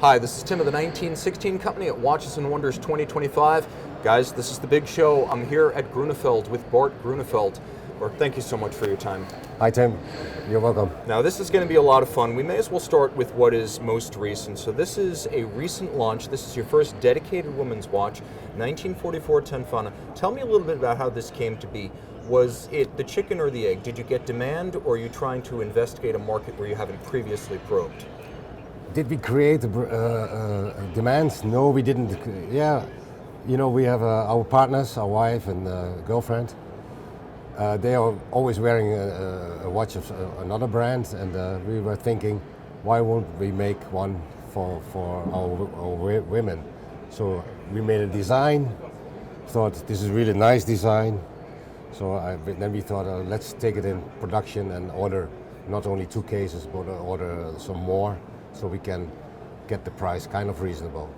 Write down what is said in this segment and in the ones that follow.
Hi, this is Tim of the 1916 Company at Watches and Wonders 2025. Guys, this is the big show. I'm here at Grönefeld with Bart Grönefeld. Bart, thank you so much for your time. Hi Tim, you're welcome. Now this is going to be a lot of fun. We may as well start with what is most recent. So this is a recent launch. This is your first dedicated women's watch, 1944 Tanfana. Tell me a little bit about how this came to be. Was it the chicken or the egg? Did you get demand, or are you trying to investigate a market where you haven't previously probed? Did we create demands? No, we didn't. Yeah, you know, we have our partners, our wife and girlfriend. They are always wearing a watch of another brand, and we were thinking, why won't we make one for our women? So we made a design, thought this is really nice design. So then we thought, let's take it in production and order not only 2 cases, but order some more, so we can get the price kind of reasonable.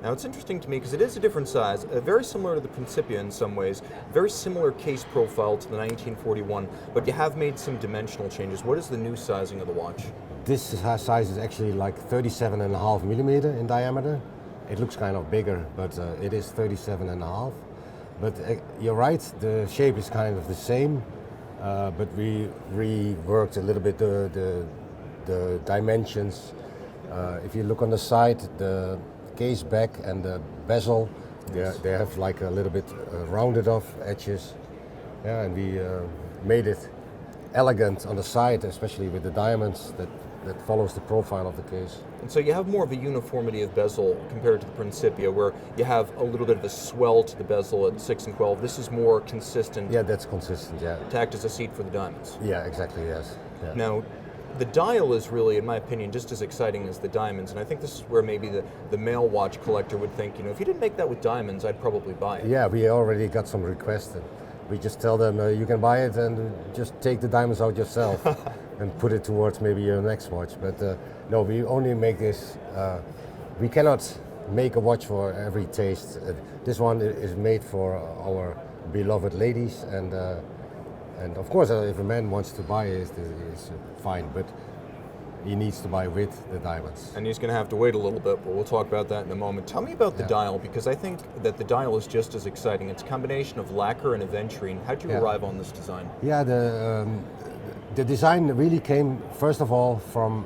Now it's interesting to me because it is a different size, very similar to the Principia in some ways, very similar case profile to the 1941, but you have made some dimensional changes. What is the new sizing of the watch? This size is actually like 37.5 millimeter in diameter. It looks kind of bigger, but it is 37.5. But you're right, the shape is kind of the same, but we reworked a little bit the dimensions. If you look on the side, the case back and the bezel, they have like a little bit rounded off edges. Yeah, and we made it elegant on the side, especially with the diamonds that follows the profile of the case. And so you have more of a uniformity of bezel compared to the Principia, where you have a little bit of a swell to the bezel at 6 and 12. This is more consistent. Yeah, that's consistent, yeah. To act as a seat for the diamonds. Yeah, exactly, yes. Yeah. Now, the dial is really, in my opinion, just as exciting as the diamonds, and I think this is where maybe the male watch collector would think, you know, if you didn't make that with diamonds, I'd probably buy it. Yeah, we already got some requests. We just tell them, you can buy it and just take the diamonds out yourself and put it towards maybe your next watch. But no, we only make this, we cannot make a watch for every taste. This one is made for our beloved ladies, and of course, if a man wants to buy it, it's fine, but he needs to buy with the diamonds. And he's going to have to wait a little bit, but we'll talk about that in a moment. Tell me about the dial, because I think that the dial is just as exciting. It's a combination of lacquer and aventurine. How'd you arrive on this design? Yeah, the design really came, first of all, from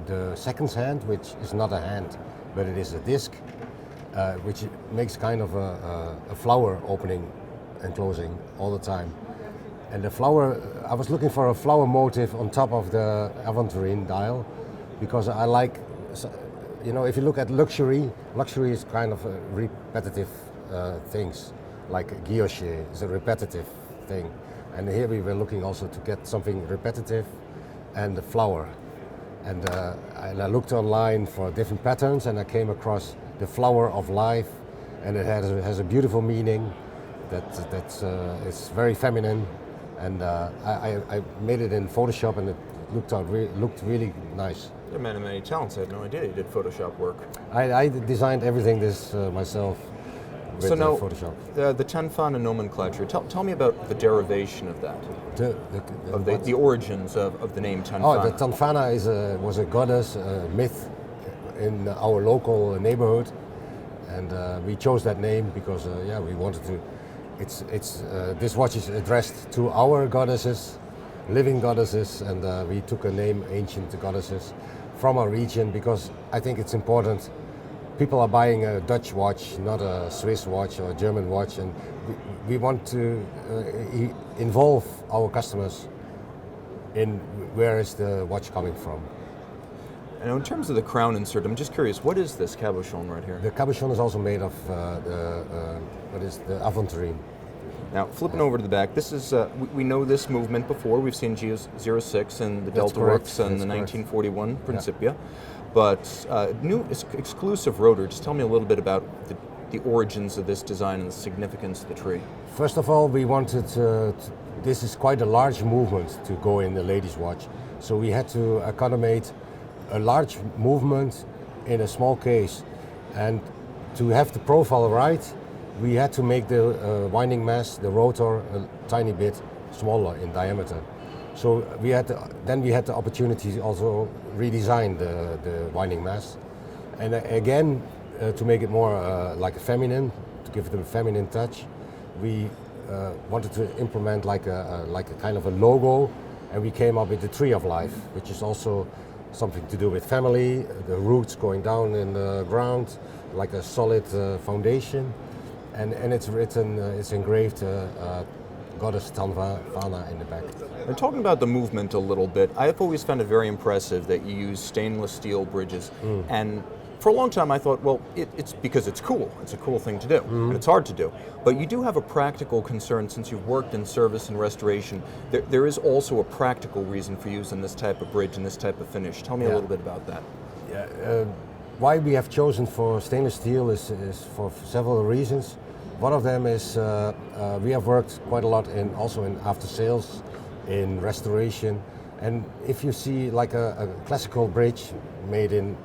the second hand, which is not a hand, but it is a disc, which makes kind of a flower opening and closing all the time. And the flower, I was looking for a flower motif on top of the aventurine-dial, because I like, you know, if you look at luxury is kind of repetitive things, like guilloche is a repetitive thing. And here we were looking also to get something repetitive and the flower. And I looked online for different patterns, and I came across the flower of life, and it has a beautiful meaning that's it's very feminine. And I made it in Photoshop, and it looked really nice. You're a man of many talents. I had no idea you did Photoshop work. I designed everything myself with Photoshop. The Tanfana nomenclature. Tell me about the derivation of that. The origins of the name Tanfana. Oh, the Tanfana was a goddess, myth in our local neighborhood, and we chose that name because we wanted to. This watch is addressed to our goddesses, living goddesses, and we took a name, ancient goddesses, from our region, because I think it's important. People are buying a Dutch watch, not a Swiss watch or a German watch, and we want to involve our customers in where is the watch coming from. And in terms of the crown insert, I'm just curious, what is this cabochon right here? The cabochon is also made of the aventurine. Now, flipping over to the back, this is we know this movement before. We've seen G-06 and the Deltaworks and the 1941 Principia, but new exclusive rotor. Just tell me a little bit about the origins of this design and the significance of the tree. First of all, we wanted this is quite a large movement to go in the ladies' watch, so we had to accommodate a large movement in a small case, and to have the profile right, we had to make the winding mass, the rotor, a tiny bit smaller in diameter. So we had the opportunity to also redesign the winding mass, And again, to make it more like a feminine, to give it a feminine touch, we wanted to implement like a kind of a logo, and we came up with the tree of life, which is also something to do with family, the roots going down in the ground, like a solid foundation, and it's written, it's engraved goddess Tanfana in the back. And talking about the movement a little bit, I've always found it very impressive that you use stainless steel bridges. And for a long time I thought, well, it's because it's cool. It's a cool thing to do, and it's hard to do. But you do have a practical concern since you've worked in service and restoration. There is also a practical reason for using this type of bridge and this type of finish. Tell me a little bit about that. Yeah, why we have chosen for stainless steel is for several reasons. One of them is we have worked quite a lot also in after sales, in restoration, and if you see like a classical bridge made in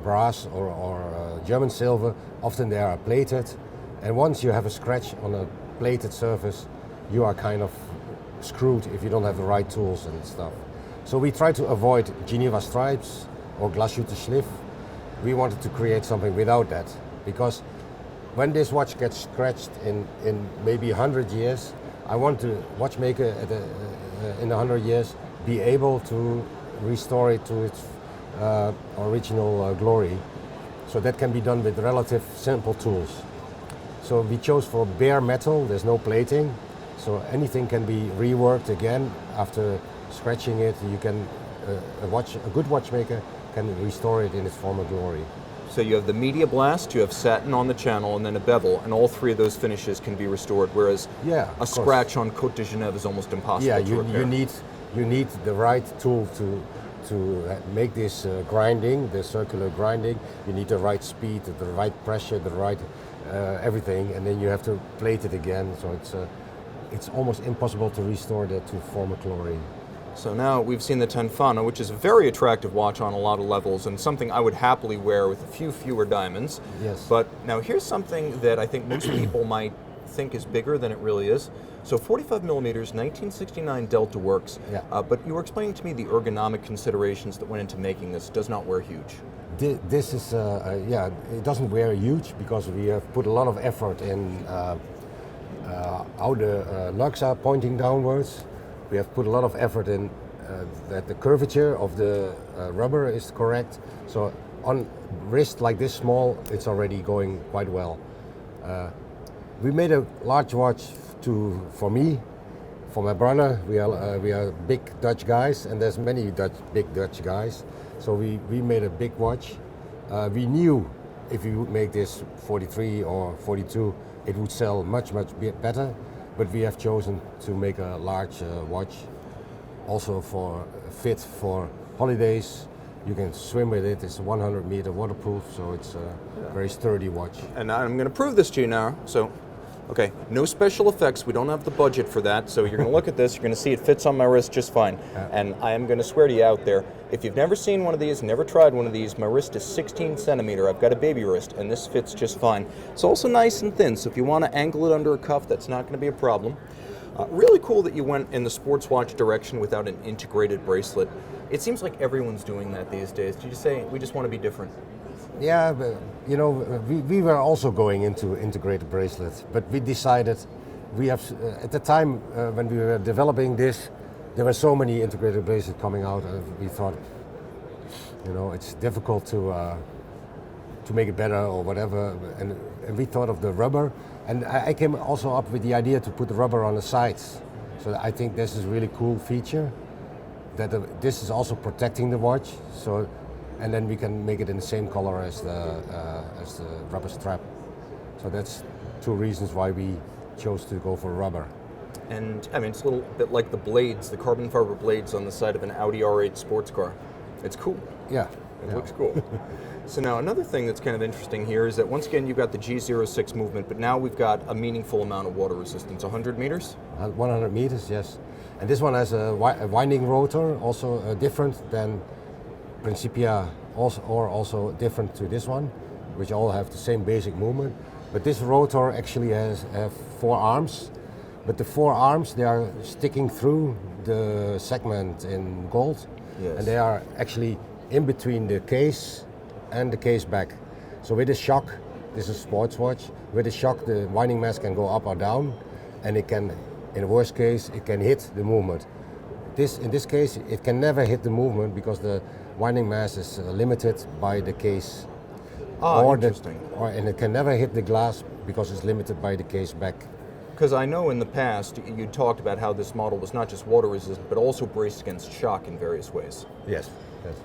brass or German silver, often they are plated, and once you have a scratch on a plated surface, you are kind of screwed if you don't have the right tools and stuff. So we try to avoid Geneva stripes or glashütte schliff. We wanted to create something without that, because when this watch gets scratched in maybe 100 years, I want the watchmaker in 100 years be able to restore it to its original glory. So that can be done with relative simple tools. So we chose for bare metal, there's no plating, so anything can be reworked again after scratching it. You can a good watchmaker can restore it in its former glory. So you have the media blast, you have satin on the channel, and then a bevel, and all three of those finishes can be restored, whereas a scratch on Côte de Genève is almost impossible to repair. You need the right tool to make this grinding, the circular grinding. You need the right speed, the right pressure, the right everything, and then you have to plate it again, so it's almost impossible to restore that to former glory. So now we've seen the Tanfana, which is a very attractive watch on a lot of levels and something I would happily wear with a few fewer diamonds. Yes. But now here's something that I think most people might think is bigger than it really is. So 45 millimeters, 1969 Deltaworks. Yeah. But you were explaining to me the ergonomic considerations that went into making this. Does not wear huge. This is, it doesn't wear huge because we have put a lot of effort in how the lugs are pointing downwards. We have put a lot of effort in that the curvature of the rubber is correct. So on wrist like this small, it's already going quite well. We made a large watch for me, for my brother. We are big Dutch guys, and there's many big Dutch guys. So we made a big watch. We knew if we would make this 43 or 42, it would sell much better. But we have chosen to make a large watch, also fit for holidays. You can swim with it. It's 100-meter waterproof, so it's a very sturdy watch. And I'm going to prove this to you now. So, okay, no special effects. We don't have the budget for that. So you're going to look at this. You're going to see it fits on my wrist just fine. And I am going to swear to you out there, if you've never seen one of these, never tried one of these, my wrist is 16 centimeter. I've got a baby wrist, and this fits just fine. It's also nice and thin, so if you want to angle it under a cuff, that's not going to be a problem. Really cool that you went in the sports watch direction without an integrated bracelet. It seems like everyone's doing that these days. Did you say we just want to be different? Yeah, but, we were also going into integrated bracelets, but we decided we have at the time when we were developing this, there were so many integrated bracelets coming out, and we thought, it's difficult to make it better or whatever, and we thought of the rubber, and I came also up with the idea to put the rubber on the sides. So I think this is a really cool feature, that this is also protecting the watch. So, and then we can make it in the same color as the rubber strap. So that's two reasons why we chose to go for rubber. And I mean, it's a little bit like the blades, the carbon fiber blades on the side of an Audi R8 sports car. It's cool. Yeah. It looks cool. So now another thing that's kind of interesting here is that once again you've got the G-06 movement, but now we've got a meaningful amount of water resistance, 100 meters? 100 meters, yes. And this one has a winding rotor, also different than Principia, also different to this one, which all have the same basic movement. But this rotor actually have 4 arms, but the 4 arms, they are sticking through the segment in gold. Yes. And they are actually in between the case and the case back. So with a shock, this is a sports watch, with a shock the winding mass can go up or down, and it can, in the worst case, it can hit the movement. In this case, it can never hit the movement because the winding mass is limited by the case. Interesting. And it can never hit the glass because it's limited by the case back. Because I know in the past you talked about how this model was not just water resistant, but also braced against shock in various ways. Yes.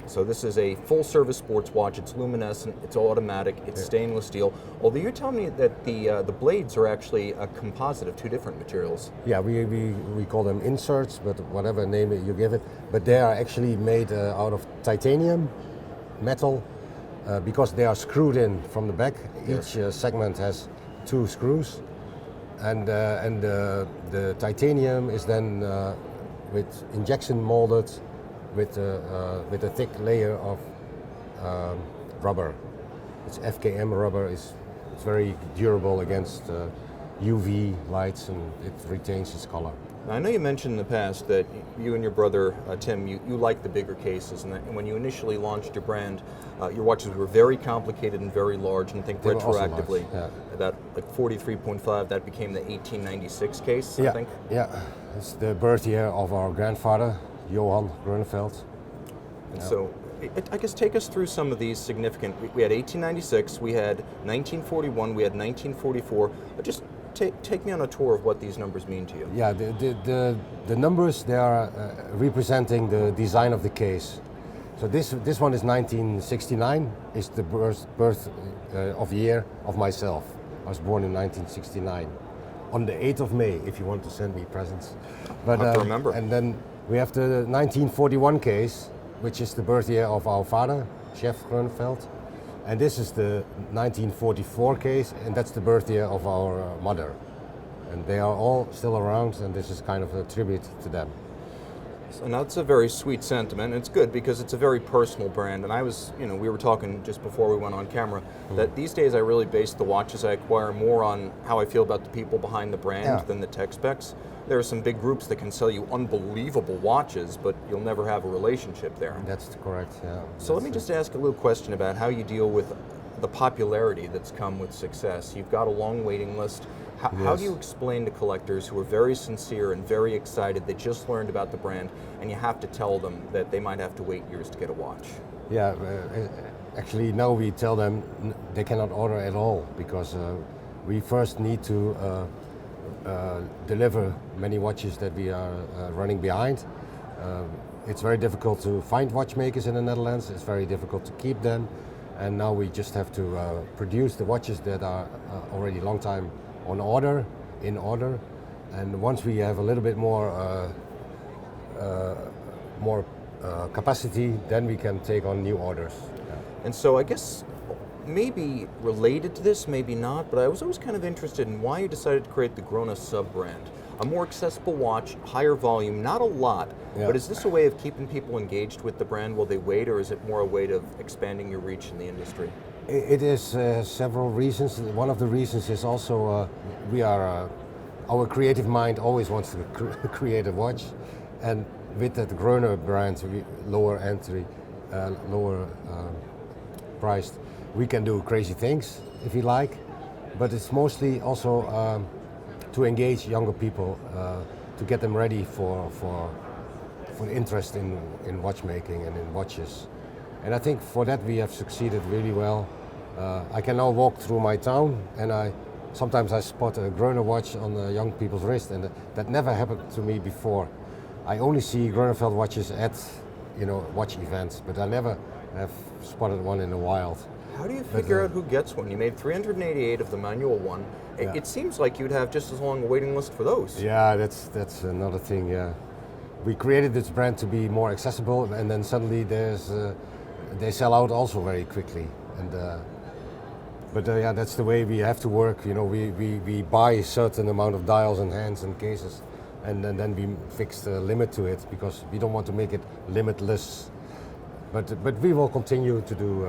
So this is a full-service sports watch. It's luminescent. It's automatic. It's stainless steel. Although you're telling me that the blades are actually a composite of two different materials. Yeah, we call them inserts, but whatever name you give it. But they are actually made out of titanium, metal, because they are screwed in from the back. Each segment has 2 screws, and the titanium is then with injection molded with a thick layer of rubber. It's FKM rubber. It's very durable against UV lights, and it retains its color. Now, I know you mentioned in the past that you and your brother Tim, you like the bigger cases, and that when you initially launched your brand, your watches were very complicated and very large, and I think They were also retroactively, large, that like 43.5, that became the 1896 case, I think. Yeah, it's the birth year of our grandfather, Johan Grönefeld. And so, I guess take us through some of these significant. We had 1896, we had 1941, we had 1944. Just take me on a tour of what these numbers mean to you. Yeah, the numbers, they are representing the design of the case. So this one is 1969. It's the birth of year of myself. I was born in 1969, on the 8th of May. If you want to send me presents, but I have to remember. And then we have the 1941 case, which is the birth year of our father, Chef Grönefeld. And this is the 1944 case, and that's the birth year of our mother. And they are all still around, and this is kind of a tribute to them. So now that's a very sweet sentiment. It's good because it's a very personal brand. And I was, we were talking just before we went on camera that these days I really base the watches I acquire more on how I feel about the people behind the brand than the tech specs. There are some big groups that can sell you unbelievable watches, but you'll never have a relationship there. That's correct, yeah. So let me just ask a little question about how you deal with the popularity that's come with success. You've got a long waiting list. How do you explain to collectors who are very sincere and very excited, they just learned about the brand, and you have to tell them that they might have to wait years to get a watch? Yeah, actually now we tell them they cannot order at all, because we first need to deliver many watches that we are running behind. It's very difficult to find watchmakers in the Netherlands. It's very difficult to keep them, and now we just have to produce the watches that are already long time in order. And once we have a little bit more capacity, then we can take on new orders. And so I guess maybe related to this, maybe not, but I was always kind of interested in why you decided to create the Gröna sub-brand. A more accessible watch, higher volume, not a lot, but is this a way of keeping people engaged with the brand while they wait, or is it more a way of expanding your reach in the industry? It is several reasons. One of the reasons is also our creative mind always wants to create a watch, and with that Gröna brand, lower entry, lower priced, we can do crazy things if you like, but it's mostly also to engage younger people, to get them ready for interest in watchmaking and in watches. And I think for that we have succeeded really well. I can now walk through my town, and sometimes I spot a Gröna watch on the young people's wrist, and that never happened to me before. I only see Grönefeld watches at watch events, but I never have spotted one in the wild. How do you figure out who gets one? You made 388 of the manual one. It seems like you'd have just as long a waiting list for those. Yeah, that's another thing. Yeah, we created this brand to be more accessible, and then suddenly they sell out also very quickly. And but that's the way we have to work. We buy a certain amount of dials and hands and cases, and then we fix the limit to it, because we don't want to make it limitless. But we will continue to do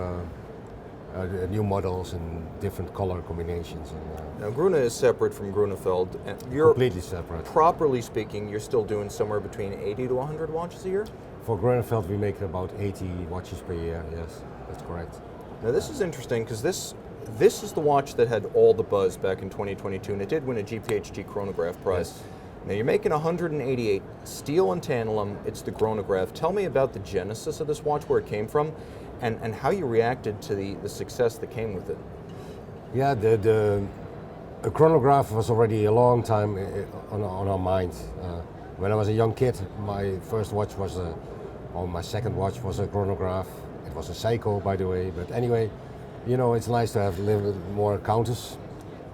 new models and different color combinations. Now, Gröna is separate from Grönefeld. And you're completely separate. Properly speaking, you're still doing somewhere between 80 to 100 watches a year? For Grönefeld, we make about 80 watches per year, yes, that's correct. Now this is interesting because this is the watch that had all the buzz back in 2022, and it did win a GPHG Chronograph prize. Yes. Now you're making 188, steel and tantalum, it's the Grönograph. Tell me about the genesis of this watch, where it came from, and how you reacted to the success that came with it. Yeah, the chronograph was already a long time on our mind. When I was a young kid, my first watch was or my second watch was a chronograph. It was a Seiko, by the way, but anyway, you know, it's nice to have a little bit more counters.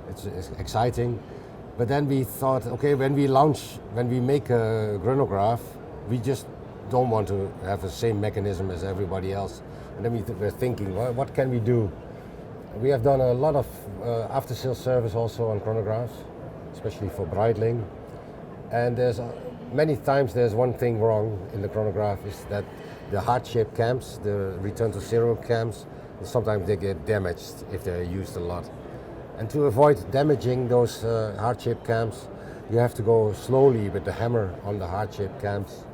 It's exciting. But then we thought, okay, when we make a Grönograph, we just don't want to have the same mechanism as everybody else. And then we're thinking, well, what can we do? We have done a lot of after-sales service also on chronographs, especially for bridling. And many times there's one thing wrong in the chronograph, is that the heart-shaped cams, the return to zero cams, sometimes they get damaged if they're used a lot. And to avoid damaging those heart-shaped cams, you have to go slowly with the hammer on the heart-shaped cams.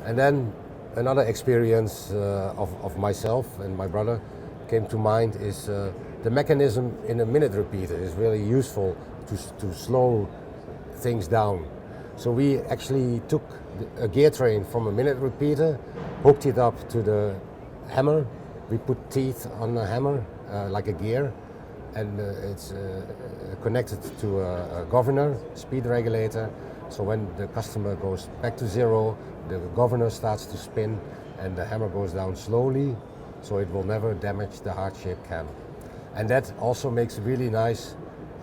And then another experience of myself and my brother came to mind is the mechanism in a minute repeater is really useful to slow things down. So we actually took a gear train from a minute repeater, hooked it up to the hammer. We put teeth on the hammer like a gear, and it's connected to a governor, speed regulator. So when the customer goes back to zero, the governor starts to spin and the hammer goes down slowly, so it will never damage the heart-shaped cam. And that also makes really nice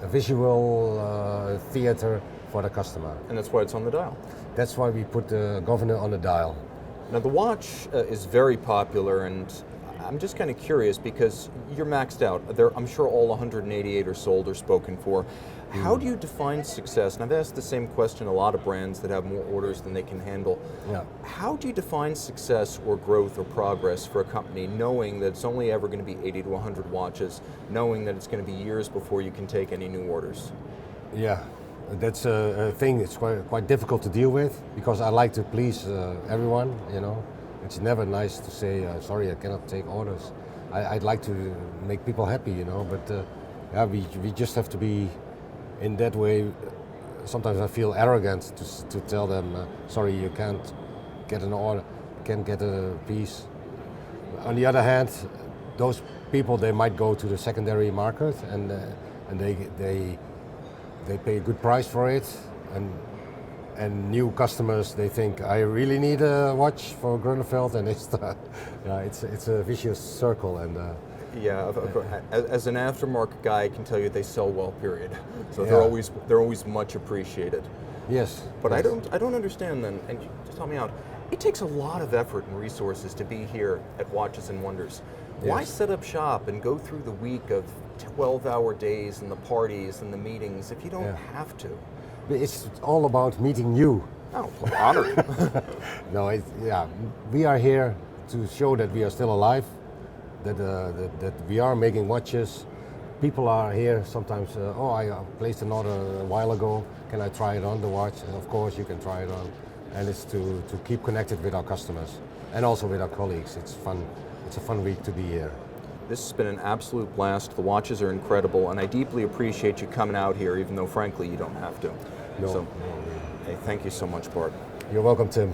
visual theater for the customer. And that's why it's on the dial. That's why we put the governor on the dial. Now the watch is very popular, and I'm just kind of curious because you're maxed out. I'm sure all 188 are sold or spoken for. How do you define success? And I've asked the same question a lot of brands that have more orders than they can handle. Yeah. How do you define success or growth or progress for a company, knowing that it's only ever going to be 80 to 100 watches, knowing that it's going to be years before you can take any new orders? Yeah, that's a thing it's quite difficult to deal with, because I like to please everyone, you know. It's never nice to say, sorry, I cannot take orders. I'd like to make people happy, you know, but yeah, we just have to be in that way. Sometimes I feel arrogant to tell them, sorry, you can't get an order, can't get a piece. On the other hand, those people, they might go to the secondary market and they pay a good price for it, and new customers, they think, I really need a watch for Grönefeld, and it's a vicious circle. And yeah, as an aftermarket guy, I can tell you they sell well, period. So Yeah. they're always much appreciated. yes, But yes. I don't understand then, and just help me out. It takes a lot of effort and resources to be here at Watches and Wonders. Why Yes. set up shop and go through the week of 12-hour days and the parties and the meetings if you don't Yeah. have to? It's all about meeting you. Oh, I'm honored. No, we are here to show that we are still alive, that we are making watches. People are here sometimes, I placed an order a while ago, can I try it on the watch? And of course you can try it on. And it's to keep connected with our customers and also with our colleagues. It's fun. It's a fun week to be here. This has been an absolute blast. The watches are incredible, and I deeply appreciate you coming out here, even though frankly you don't have to. No, So, no. hey, thank you so much, Bart. You're welcome, Tim.